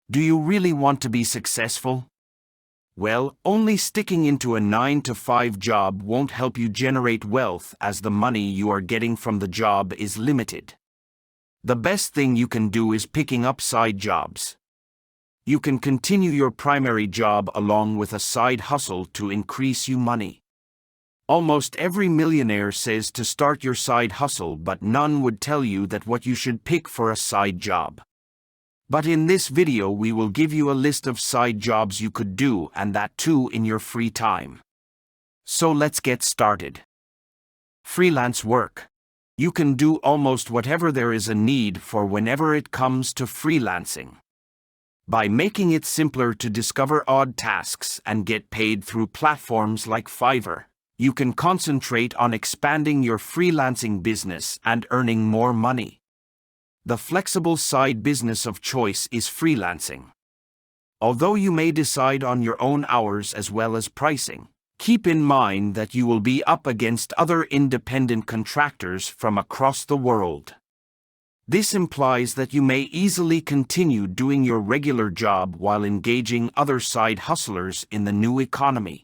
Do you really want to be successful? Well, only sticking into a 9-to-5 job won't help you generate wealth, as the money you are getting from the job is limited. The best thing you can do is picking up side jobs. You can continue your primary job along with a side hustle to increase you money. Almost every millionaire says to start your side hustle, but none would tell you that what you should pick for a side job. But in this video we will give you a list of side jobs you could do, and that too in your free time. So let's get started. Freelance work. You can do almost whatever there is a need for whenever it comes to freelancing. By making it simpler to discover odd tasks and get paid through platforms like Fiverr, you can concentrate on expanding your freelancing business and earning more money. The flexible side business of choice is freelancing. Although you may decide on your own hours as well as pricing, keep in mind that you will be up against other independent contractors from across the world. This implies that you may easily continue doing your regular job while engaging other side hustlers in the new economy.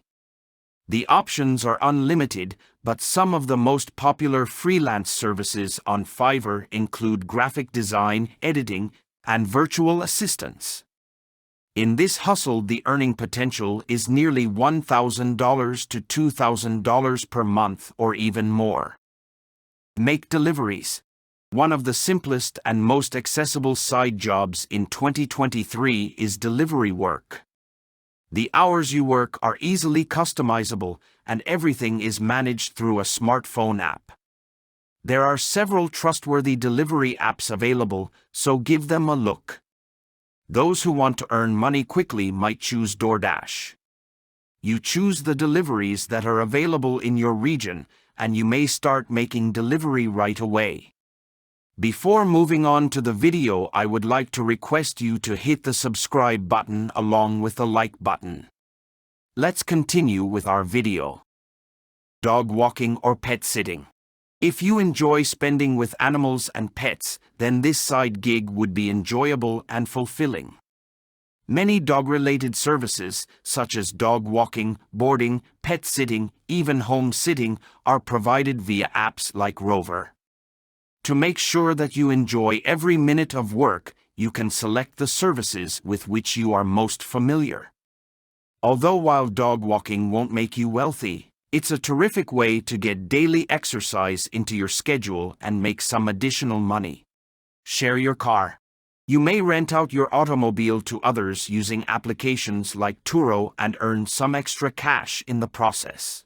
The options are unlimited, but some of the most popular freelance services on Fiverr include graphic design, editing, and virtual assistants. In this hustle, the earning potential is nearly $1,000 to $2,000 per month or even more. Make deliveries. One of the simplest and most accessible side jobs in 2023 is delivery work. The hours you work are easily customizable, and everything is managed through a smartphone app. There are several trustworthy delivery apps available, so give them a look. Those who want to earn money quickly might choose DoorDash. You choose the deliveries that are available in your region, and you may start making delivery right away. Before moving on to the video, I would like to request you to hit the subscribe button along with the like button. Let's continue with our video. Dog walking or pet sitting. If you enjoy spending with animals and pets, then this side gig would be enjoyable and fulfilling. Many dog-related services, such as dog walking, boarding, pet sitting, even home sitting, are provided via apps like Rover. To make sure that you enjoy every minute of work, you can select the services with which you are most familiar. Although while dog walking won't make you wealthy, it's a terrific way to get daily exercise into your schedule and make some additional money. Share your car. You may rent out your automobile to others using applications like Turo and earn some extra cash in the process.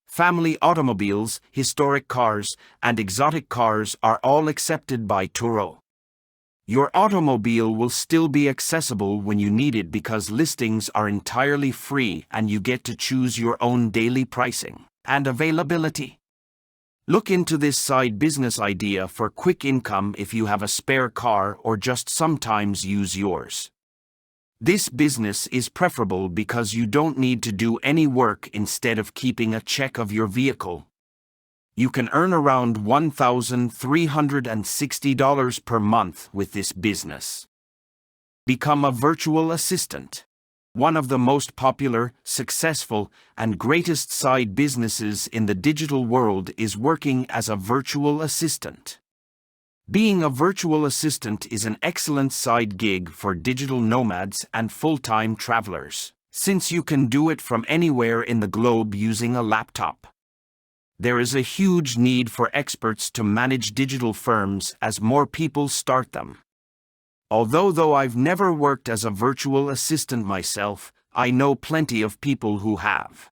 Family automobiles, historic cars, and exotic cars are all accepted by Turo. Your automobile will still be accessible when you need it because listings are entirely free and you get to choose your own daily pricing and availability. Look into this side business idea for quick income if you have a spare car or just sometimes use yours. This business is preferable because you don't need to do any work instead of keeping a check of your vehicle. You can earn around $1,360 per month with this business. Become a virtual assistant. One of the most popular, successful, and greatest side businesses in the digital world is working as a virtual assistant. Being a virtual assistant is an excellent side gig for digital nomads and full-time travelers, since you can do it from anywhere in the globe using a laptop. There is a huge need for experts to manage digital firms as more people start them. Although I've never worked as a virtual assistant myself, I know plenty of people who have.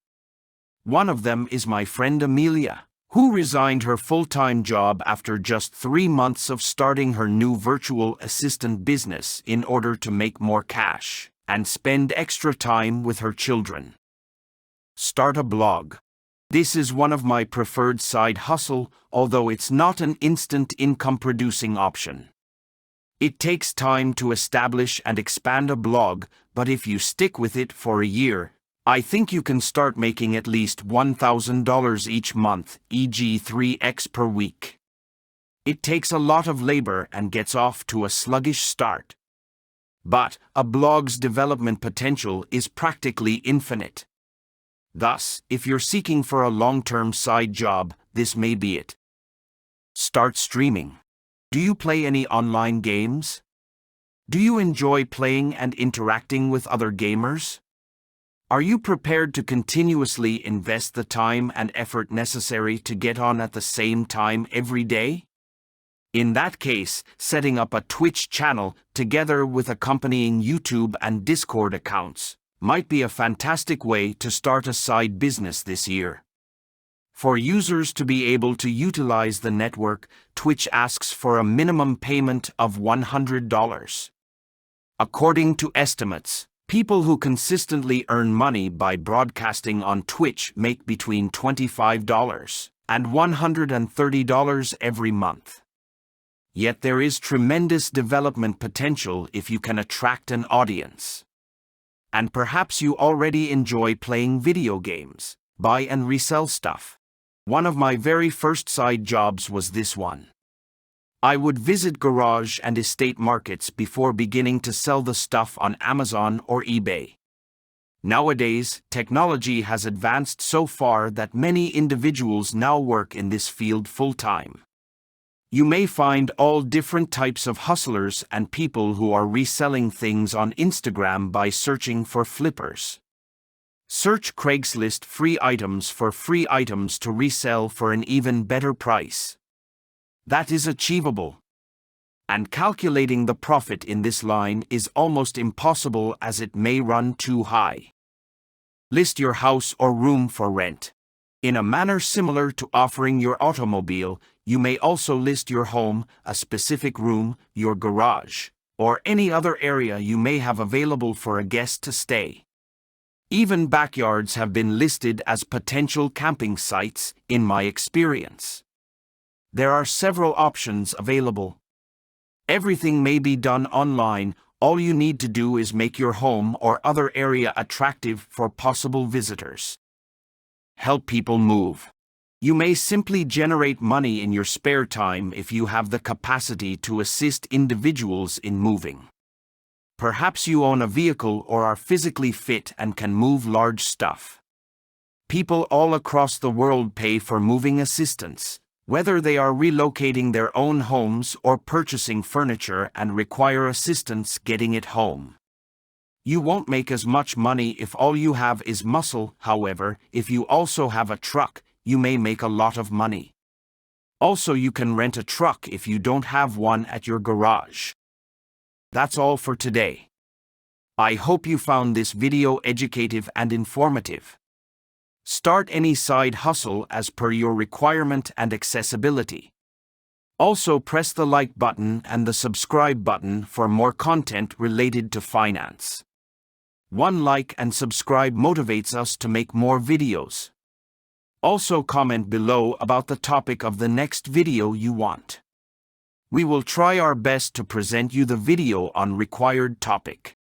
One of them is my friend Amelia, who resigned her full-time job after just 3 months of starting her new virtual assistant business in order to make more cash and spend extra time with her children. Start a blog. This is one of my preferred side hustle, although it's not an instant income-producing option. It takes time to establish and expand a blog, but if you stick with it for a year, I think you can start making at least $1,000 each month, e.g. 3x per week. It takes a lot of labor and gets off to a sluggish start. But a blog's development potential is practically infinite. Thus, if you're seeking for a long-term side job, this may be it. Start streaming. Do you play any online games? Do you enjoy playing and interacting with other gamers? Are you prepared to continuously invest the time and effort necessary to get on at the same time every day? In that case, setting up a Twitch channel together with accompanying YouTube and Discord accounts might be a fantastic way to start a side business this year. For users to be able to utilize the network, Twitch asks for a minimum payment of $100. According to estimates, people who consistently earn money by broadcasting on Twitch make between $25 and $130 every month. Yet there is tremendous development potential if you can attract an audience. And perhaps you already enjoy playing video games, buy and resell stuff. One of my very first side jobs was this one. I would visit garage and estate markets before beginning to sell the stuff on Amazon or eBay. Nowadays, technology has advanced so far that many individuals now work in this field full-time. You may find all different types of hustlers and people who are reselling things on Instagram by searching for flippers. Search Craigslist free items for free items to resell for an even better price. That is achievable. And calculating the profit in this line is almost impossible as it may run too high. List your house or room for rent. In a manner similar to offering your automobile, you may also list your home, a specific room, your garage, or any other area you may have available for a guest to stay. Even backyards have been listed as potential camping sites, in my experience. There are several options available. Everything may be done online. All you need to do is make your home or other area attractive for possible visitors. Help people move. You may simply generate money in your spare time if you have the capacity to assist individuals in moving. Perhaps you own a vehicle or are physically fit and can move large stuff. People all across the world pay for moving assistance, whether they are relocating their own homes or purchasing furniture and require assistance getting it home. You won't make as much money if all you have is muscle. However, if you also have a truck, you may make a lot of money. Also, you can rent a truck if you don't have one at your garage. That's all for today. I hope you found this video educative and informative. Start any side hustle as per your requirement and accessibility. Also, press the like button and the subscribe button for more content related to finance. One like and subscribe motivates us to make more videos. Also, comment below about the topic of the next video you want. We will try our best to present you the video on required topic.